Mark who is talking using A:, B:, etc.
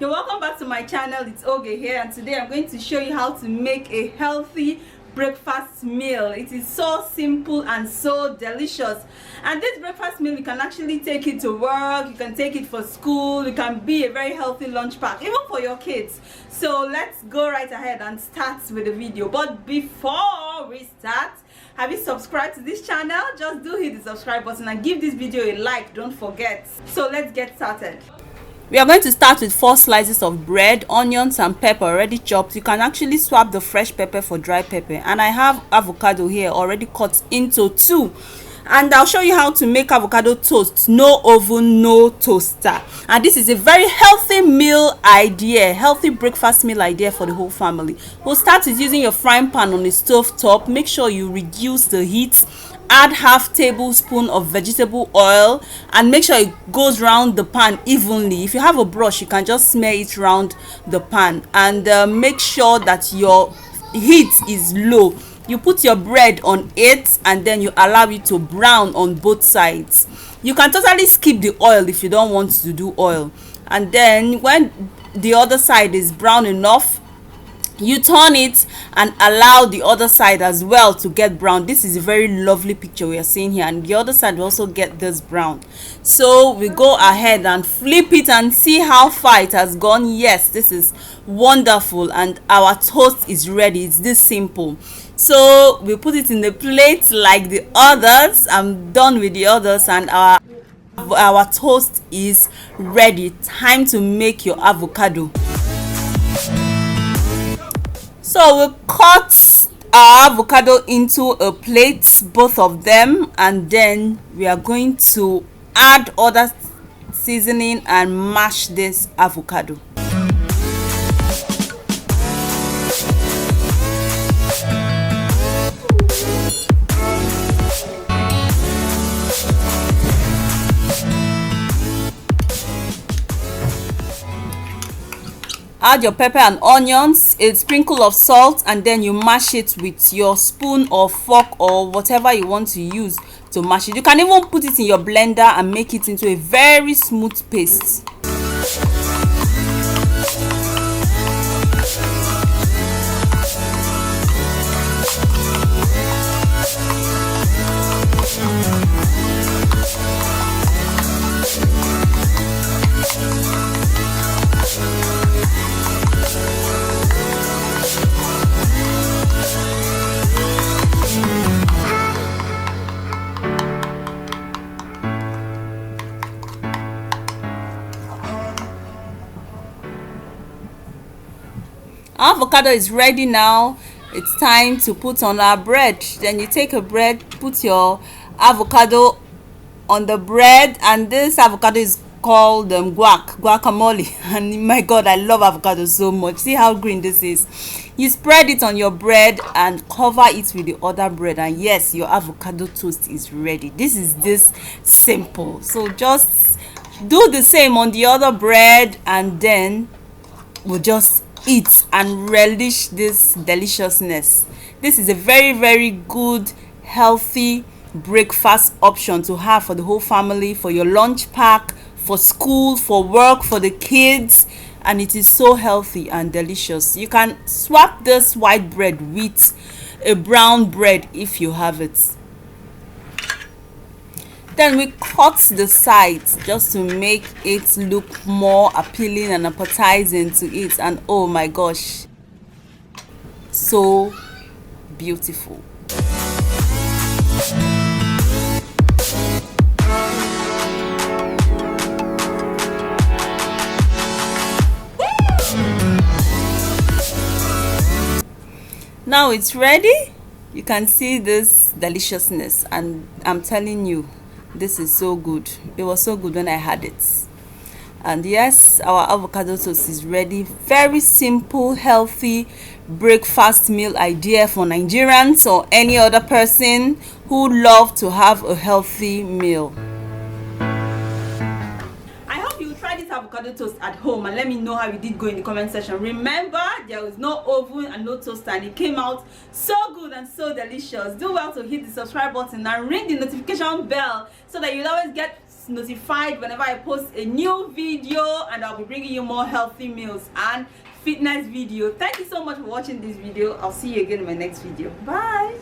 A: You're welcome back to my channel. It's Oge here, and today I'm going to show you how to make a healthy breakfast meal. It is so simple and so delicious. And this breakfast meal, you can actually take it to work, you can take it for school, it can be a very healthy lunch pack, even for your kids. So let's go right ahead and start with the video. But before we start, have you subscribed to this channel? Just do hit the subscribe button and give this video a like, don't forget. So let's get started. We are going to start with 4 slices of bread, onions and pepper already chopped. You can actually swap the fresh pepper for dry pepper, and I have avocado here already cut into 2. And I'll show you how to make avocado toast, no oven, no toaster. And this is a very healthy meal idea, healthy breakfast meal idea for the whole family. We'll start with using your frying pan on the stove top. Make sure you reduce the heat. Add half tablespoon of vegetable oil and make sure it goes around the pan evenly. If you have a brush, you can just smear it around the pan, and make sure that your heat is low. You put your bread on it and then you allow it to brown on both sides. You can totally skip the oil if you don't want to do oil. And then when the other side is brown enough, you turn it and allow the other side as well to get brown. This is a very lovely picture we are seeing here, and the other side will also get this brown. So we go ahead and flip it and see how far it has gone. Yes, this is wonderful, and our toast is ready. It's this simple. So we put it in the plate like the others. I'm done with the others, and our toast is ready. Time to make your avocado. So we'll cut our avocado into a plate, both of them, and then we are going to add other seasoning and mash this avocado. Add your pepper and onions, a sprinkle of salt, and then you mash it with your spoon or fork or whatever you want to use to mash it. You can even put it in your blender and make it into a very smooth paste. Our avocado is ready now. It's time to put on our bread. Then you take a bread, put your avocado on the bread, and this avocado is called guacamole. And my god, I love avocado so much. See how green this is. You spread it on your bread and cover it with the other bread, and yes, your avocado toast is ready. This is this simple. So just do the same on the other bread, and then we'll just eat and relish this deliciousness. This is a very good healthy breakfast option to have for the whole family, for your lunch pack, for school, for work, for the kids, and it is so healthy and delicious. You can swap this white bread with a brown bread if you have it. Then we cut the sides just to make it look more appealing and appetizing to eat, and oh my gosh, so beautiful. Now it's ready. You can see this deliciousness, and I'm telling you, this is so good. It was so good when I had it. And yes, our avocado toast is ready. Very simple, healthy breakfast meal idea for Nigerians or any other person who love to have a healthy meal. I hope you try this avocado toast at home and let me know how you did go in the comment section. Remember, there was no oven and no toaster, and it came out so good and so delicious. Do well to hit the subscribe button and ring the notification bell so that you'll always get notified whenever I post a new video, and I'll be bringing you more healthy meals and fitness video. Thank you so much for watching this video. I'll see you again in my next video. Bye.